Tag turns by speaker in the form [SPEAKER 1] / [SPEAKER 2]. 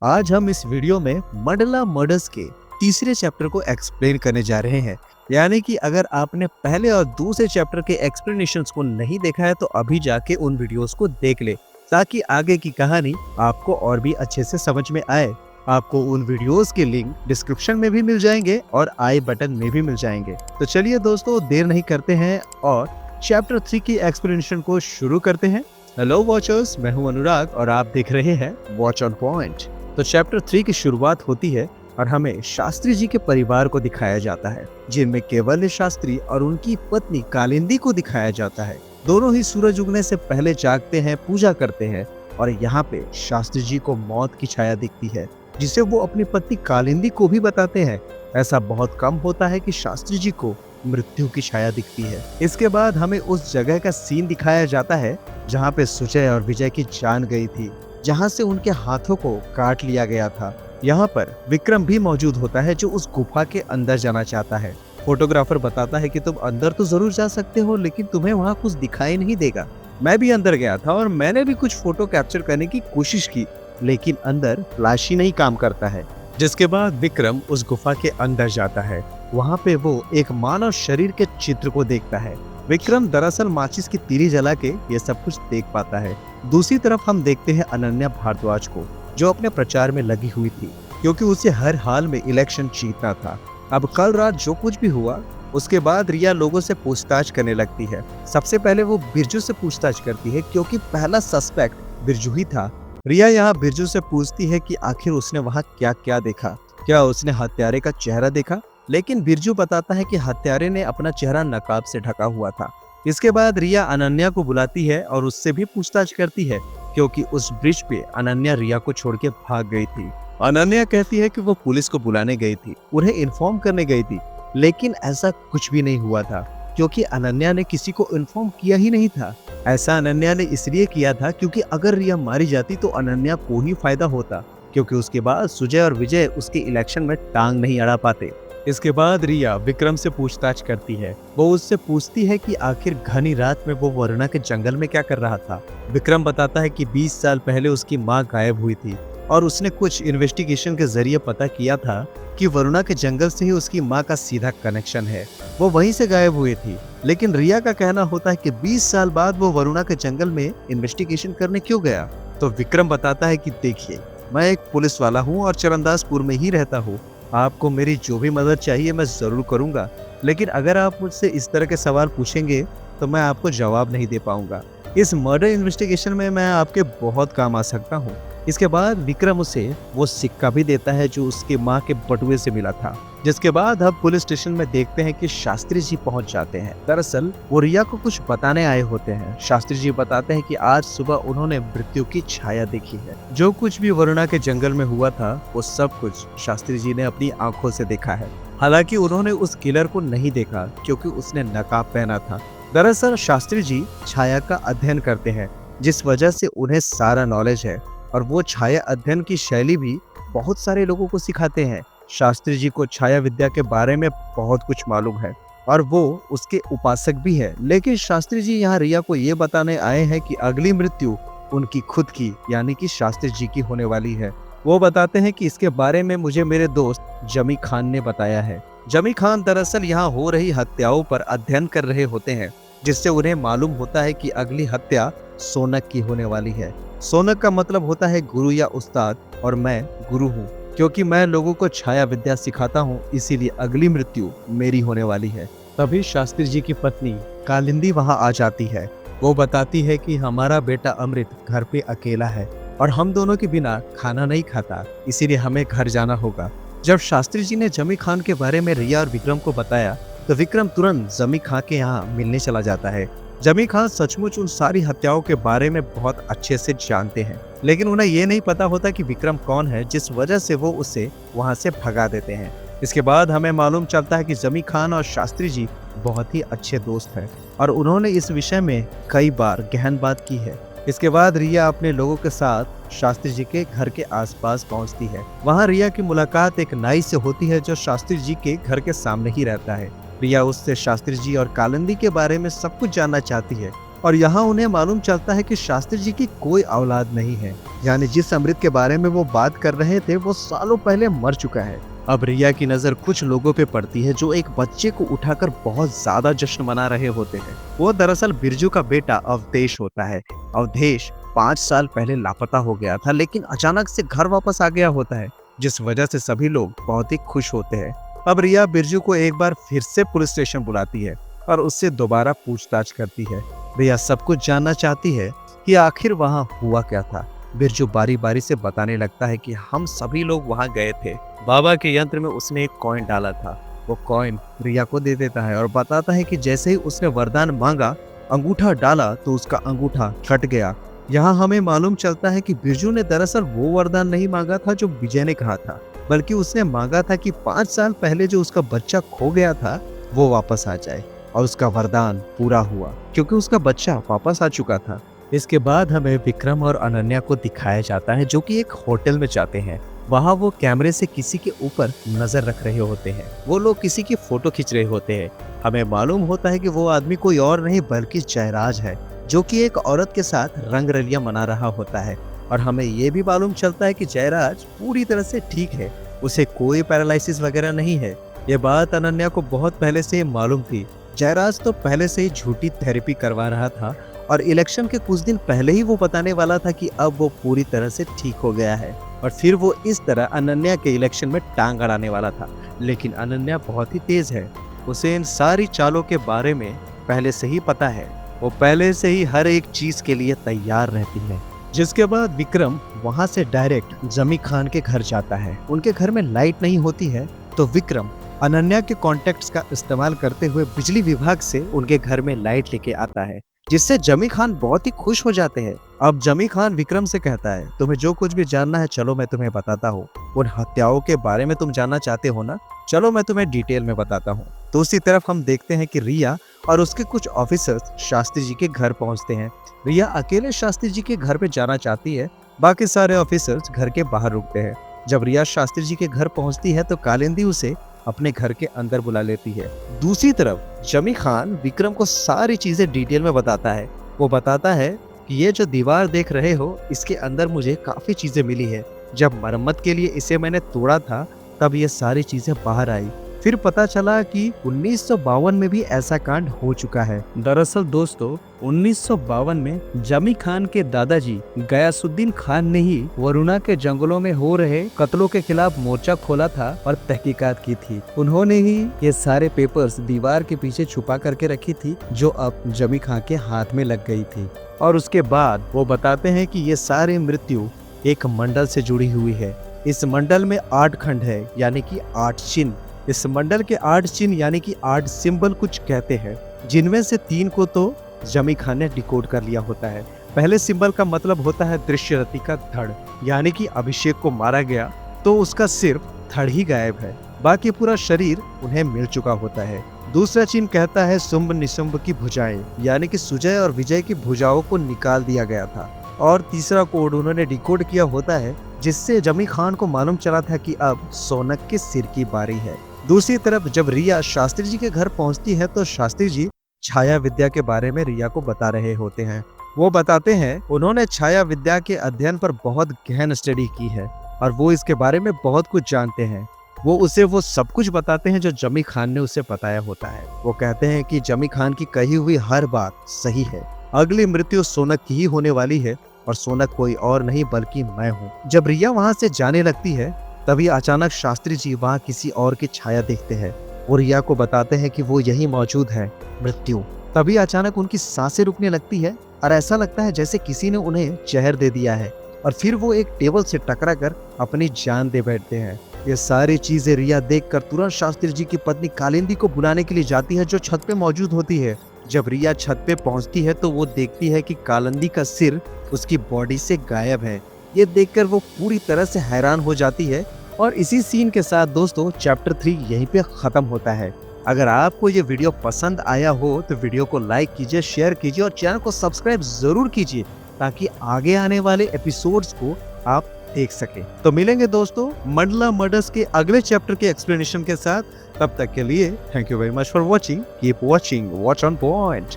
[SPEAKER 1] आज हम इस वीडियो में मंडला मर्डर्स के तीसरे चैप्टर को एक्सप्लेन करने जा रहे हैं। यानी कि अगर आपने पहले और दूसरे चैप्टर के एक्सप्लेनेशंस को नहीं देखा है तो अभी जाके उन वीडियोस को देख ले, ताकि आगे की कहानी आपको और भी अच्छे से समझ में आए। आपको उन वीडियोस के लिंक डिस्क्रिप्शन में भी मिल जाएंगे और आई बटन में भी मिल जाएंगे। तो चलिए दोस्तों, देर नहीं करते हैं और चैप्टर 3 की एक्सप्लेनेशन को शुरू करते हैं। हेलो वॉचर्स, मैं हूं अनुराग और आप देख रहे हैं वॉच ऑन पॉइंट। तो चैप्टर 3 की शुरुआत होती है और हमें शास्त्री जी के परिवार को दिखाया जाता है, जिनमें केवल्य शास्त्री और उनकी पत्नी कालिंदी को दिखाया जाता है। दोनों ही सूरज उगने से पहले जागते हैं, पूजा करते हैं और यहाँ पे शास्त्री जी को मौत की छाया दिखती है, जिसे वो अपनी पत्नी कालिंदी को भी बताते हैं। ऐसा बहुत कम होता है कि शास्त्री जी को मृत्यु की छाया दिखती है। इसके बाद हमें उस जगह का सीन दिखाया जाता है जहाँ पे सुजय और विजय की जान गई थी, जहाँ से उनके हाथों को काट लिया गया था। यहाँ पर विक्रम भी मौजूद होता है, जो उस गुफा के अंदर जाना चाहता है। फोटोग्राफर बताता है कि तुम अंदर तो जरूर जा सकते हो, लेकिन तुम्हें वहाँ कुछ दिखाई नहीं देगा। मैं भी अंदर गया था और मैंने भी कुछ फोटो कैप्चर करने की कोशिश की, लेकिन अंदर फ्लैश ही नहीं काम करता है। जिसके बाद विक्रम उस गुफा के अंदर जाता है। वहाँ पे वो एक मानव शरीर के चित्र को देखता है। विक्रम दरअसल माचिस की तीली जला के ये सब कुछ देख पाता है। दूसरी तरफ हम देखते हैं अनन्या भारद्वाज को, जो अपने प्रचार में लगी हुई थी, क्योंकि उसे हर हाल में इलेक्शन जीतना था। अब कल रात जो कुछ भी हुआ, उसके बाद रिया लोगों से पूछताछ करने लगती है। सबसे पहले वो बिरजू से पूछताछ करती है, क्योंकि पहला सस्पेक्ट बिरजू ही था। रिया यहाँ बिरजू से पूछती है कि आखिर उसने वहाँ क्या क्या देखा, क्या उसने हत्यारे का चेहरा देखा, लेकिन बिरजू बताता है कि हत्यारे ने अपना चेहरा नकाब से ढका हुआ था। इसके बाद रिया अनन्या को बुलाती है और उससे भी पूछताछ करती है, क्योंकि उस ब्रिज पे अनन्या रिया को छोड़ के भाग गई थी। अनन्या कहती है कि वो पुलिस को बुलाने गई थी, उन्हें इन्फॉर्म करने गई थी, लेकिन ऐसा कुछ भी नहीं हुआ था, क्योंकि अनन्या ने किसी को इन्फॉर्म किया ही नहीं था। ऐसा अनन्या ने इसलिए किया था क्योंकि अगर रिया मारी जाती तो अनन्या को ही फायदा होता, क्योंकि उसके बाद सुजय और विजय उसके इलेक्शन में टांग नहीं अड़ा पाते। इसके बाद रिया विक्रम से पूछताछ करती है। वो उससे पूछती है कि आखिर घनी रात में वो वरुणा के जंगल में क्या कर रहा था। विक्रम बताता है कि 20 साल पहले उसकी माँ गायब हुई थी और उसने कुछ इन्वेस्टिगेशन के जरिए पता किया था कि वरुणा के जंगल से ही उसकी माँ का सीधा कनेक्शन है। वो वहीं से गायब हुई थी, लेकिन रिया का कहना होता है कि 20 साल बाद वो वरुणा के जंगल में इन्वेस्टिगेशन करने क्यों गया। तो विक्रम बताता है कि देखिए, मैं एक पुलिस वाला हूँ और चरणदासपुर में ही रहता हूँ। आपको मेरी जो भी मदद चाहिए मैं जरूर करूंगा, लेकिन अगर आप मुझसे इस तरह के सवाल पूछेंगे तो मैं आपको जवाब नहीं दे पाऊंगा। इस मर्डर इन्वेस्टिगेशन में मैं आपके बहुत काम आ सकता हूँ। इसके बाद विक्रम उसे वो सिक्का भी देता है जो उसके माँ के बटुए से मिला था। जिसके बाद हम पुलिस स्टेशन में देखते हैं कि शास्त्री जी पहुंच जाते हैं। दरअसल वो रिया को कुछ बताने आए होते हैं। शास्त्री जी बताते हैं कि आज सुबह उन्होंने मृत्यु की छाया देखी है। जो कुछ भी वरुणा के जंगल में हुआ था वो सब कुछ शास्त्री जी ने अपनी आंखों से देखा है। हालांकि उन्होंने उस किलर को नहीं देखा, क्योंकि उसने नकाब पहना था। दरअसल शास्त्री जी छाया का अध्ययन करते हैं, जिस वजह से उन्हें सारा नॉलेज है और वो छाया अध्ययन की शैली भी बहुत सारे लोगों को सिखाते हैं। शास्त्री जी को छाया विद्या के बारे में बहुत कुछ मालूम है और वो उसके उपासक भी है। लेकिन शास्त्री जी यहाँ रिया को ये बताने आए हैं कि अगली मृत्यु उनकी खुद की, यानी कि शास्त्री जी की होने वाली है। वो बताते हैं कि इसके बारे में मुझे मेरे दोस्त जमी खान ने बताया है। जमी खान दरअसल यहाँ हो रही हत्याओं पर अध्ययन कर रहे होते हैं, जिससे उन्हें मालूम होता है कि अगली हत्या सोनक की होने वाली है। सोनक का मतलब होता है गुरु या उस्ताद, और मैं गुरु हूँ, क्योंकि मैं लोगों को छाया विद्या सिखाता हूँ, इसीलिए अगली मृत्यु मेरी होने वाली है। तभी शास्त्री जी की पत्नी कालिंदी वहाँ आ जाती है। वो बताती है कि हमारा बेटा अमृत घर पे अकेला है और हम दोनों के बिना खाना नहीं खाता, इसीलिए हमें घर जाना होगा। जब शास्त्री जी ने जमी खान के बारे में रिया और विक्रम को बताया तो विक्रम तुरंत जमी खान के यहाँ मिलने चला जाता है। जमी खान सचमुच उन सारी हत्याओं के बारे में बहुत अच्छे से जानते हैं, लेकिन उन्हें ये नहीं पता होता कि विक्रम कौन है, जिस वजह से वो उसे वहाँ से भगा देते हैं। इसके बाद हमें मालूम चलता है कि जमी खान और शास्त्री जी बहुत ही अच्छे दोस्त हैं और उन्होंने इस विषय में कई बार गहन बात की है। इसके बाद रिया अपने लोगों के साथ शास्त्री जी के घर के आसपास पहुंचती है। वहां रिया की मुलाकात एक नाई से होती है, जो शास्त्री जी के घर के सामने ही रहता है। रिया उससे शास्त्री जी और कालिंदी के बारे में सब कुछ जानना चाहती है, और यहाँ उन्हें मालूम चलता है कि शास्त्री जी की कोई औलाद नहीं है, यानी जिस अमृत के बारे में वो बात कर रहे थे वो सालों पहले मर चुका है। अब रिया की नजर कुछ लोगों पे पड़ती है जो एक बच्चे को उठाकर बहुत ज्यादा जश्न मना रहे होते हैं। वो दरअसल बिरजू का बेटा अवधेश होता है। अवधेश 5 साल पहले लापता हो गया था, लेकिन अचानक से घर वापस आ गया होता है, जिस वजह से सभी लोग बहुत ही खुश होते हैं। अब रिया बिरजू को एक बार फिर से पुलिस स्टेशन बुलाती है और उससे दोबारा पूछताछ करती है। रिया सब कुछ जानना चाहती है कि आखिर वहाँ हुआ क्या था। बिरजू बारी बारी से बताने लगता है कि हम सभी लोग वहाँ गए थे, बाबा के यंत्र में उसने एक कॉइन डाला था। वो कॉइन रिया को दे देता है और बताता है कि जैसे ही उसने वरदान मांगा, अंगूठा डाला तो उसका अंगूठा कट गया। यहाँ हमें मालूम चलता है कि बिरजू ने दरअसल वो वरदान नहीं मांगा था जो विजय ने कहा था, बल्कि उसने मांगा था कि 5 साल पहले जो उसका बच्चा खो गया था वो वापस आ जाए, और उसका वरदान पूरा हुआ क्योंकि उसका बच्चा वापस आ चुका था। इसके बाद हमें विक्रम और अनन्या को दिखाया जाता है जो कि एक होटल में जाते हैं। वहाँ वो कैमरे से किसी के ऊपर नजर रख रहे होते हैं। वो लोग किसी की फोटो खींच रहे होते हैं। हमें मालूम होता है कि वो आदमी कोई और नहीं बल्कि जयराज है, जो कि एक औरत के साथ रंग रलियां मना रहा होता है। और हमें ये भी मालूम चलता है कि जयराज पूरी तरह से ठीक है, उसे कोई पैरालिसिस वगैरह नहीं है। ये बात अनन्या को बहुत पहले से मालूम थी। जयराज तो पहले से ही झूठी थेरेपी करवा रहा था और इलेक्शन के कुछ दिन पहले ही वो बताने वाला था कि अब वो पूरी तरह से ठीक हो गया है, और फिर वो इस तरह अनन्या के इलेक्शन में टांग अड़ाने वाला था। लेकिन अनन्या बहुत ही तेज है, उसे इन सारी चालों के बारे में पहले से ही पता है। वो पहले से ही हर एक चीज के लिए तैयार रहती है। जिसके बाद विक्रम वहां से डायरेक्ट जमी खान के घर जाता है। उनके घर में लाइट नहीं होती है, तो विक्रम अनन्या के कॉन्टेक्ट्स का इस्तेमाल करते हुए बिजली विभाग से उनके घर में लाइट लेके आता है, जिससे जमी खान बहुत ही खुश हो जाते हैं। अब जमी खान विक्रम से कहता है, तुम्हें जो कुछ भी जानना है चलो मैं तुम्हें बताता हूँ। उन हत्याओं के बारे में तुम जानना चाहते हो ना, चलो मैं तुम्हें डिटेल में बताता हूँ। दूसरी तरफ हम देखते हैं कि रिया और उसके कुछ ऑफिसर्स शास्त्री जी के घर पहुंचते हैं। रिया अकेले शास्त्री जी के घर पे जाना चाहती है, बाकी सारे ऑफिसर्स घर के बाहर रुकते हैं। जब रिया शास्त्री जी के घर पहुंचती है तो कालिंदी उसे अपने घर के अंदर बुला लेती है। दूसरी तरफ जमी खान विक्रम को सारी चीजें डिटेल में बताता है। वो बताता है कि ये जो दीवार देख रहे हो, इसके अंदर मुझे काफी चीजें मिली है। जब मरम्मत के लिए इसे मैंने तोड़ा था तब ये सारी चीजें बाहर आई। फिर पता चला कि 1952 में भी ऐसा कांड हो चुका है। दरअसल दोस्तों 1952 में जमी खान के दादाजी गयासुद्दीन खान ने ही वरुणा के जंगलों में हो रहे कत्लों के खिलाफ मोर्चा खोला था और तहकीकात की थी। उन्होंने ही ये सारे पेपर्स दीवार के पीछे छुपा करके रखी थी, जो अब जमी खान के हाथ में लग गई थी। और उसके बाद वो बताते हैं कि ये सारी मृत्यु एक मंडल से जुड़ी हुई है। इस मंडल में 8 खंड है, यानी कि 8 चिन्ह। इस मंडल के 8 चिन्ह यानी कि 8 सिंबल कुछ कहते हैं, जिनमें से 3 को तो जमी खान ने डिकोड कर लिया होता है। पहले सिंबल का मतलब होता है दृश्यरति का धड़, यानी कि अभिषेक को मारा गया तो उसका सिर्फ धड़ ही गायब है, बाकी पूरा शरीर उन्हें मिल चुका होता है। दूसरा चिन्ह कहता है शुंभ निशुंभ की भुजाएं, यानी कि सुजय और विजय की भुजाओं को निकाल दिया गया था। और तीसरा कोड उन्होंने डिकोड किया होता है, जिससे जमी खान को मालूम चला था कि अब सोनक के सिर की बारी है। दूसरी तरफ जब रिया शास्त्री जी के घर पहुंचती है तो शास्त्री जी छाया विद्या के बारे में रिया को बता रहे होते हैं। वो बताते हैं उन्होंने छाया विद्या के अध्ययन पर बहुत गहन स्टडी की है और वो इसके बारे में बहुत कुछ जानते हैं। वो उसे वो सब कुछ बताते हैं जो जमी खान ने उसे बताया होता है। वो कहते हैं कि जमी खान की कही हुई हर बात सही है। अगली मृत्यु सोनक की ही होने वाली है और सोनक कोई और नहीं बल्कि मैं हूँ। जब रिया वहाँ से जाने लगती है तभी अचानक शास्त्री जी वहाँ किसी और की छाया देखते हैं और रिया को बताते हैं कि वो यही मौजूद है, मृत्यु। तभी अचानक उनकी सांसें रुकने लगती है और ऐसा लगता है जैसे किसी ने उन्हें जहर दे दिया है, और फिर वो एक टेबल से टकरा कर अपनी जान दे बैठते हैं। ये सारी चीजें रिया देखकर तुरंत शास्त्री जी की पत्नी कालिंदी को बुलाने के लिए जाती है, जो छत पे मौजूद होती है। जब रिया छत पे पहुंचती है तो वो देखती है कि कालिंदी का सिर उसकी बॉडी से गायब है। ये देखकर वो पूरी तरह से हैरान हो जाती है। और इसी सीन के साथ दोस्तों चैप्टर 3 यहीं पे खत्म होता है। अगर आपको ये वीडियो पसंद आया हो तो वीडियो को लाइक कीजिए, शेयर कीजिए और चैनल को सब्सक्राइब जरूर कीजिए, ताकि आगे आने वाले एपिसोड्स को आप देख सके। तो मिलेंगे दोस्तों मंडला मर्डर्स के अगले चैप्टर के एक्सप्लेनेशन के साथ। तब तक के लिए thank you very much for watching. Keep watching, watch on point.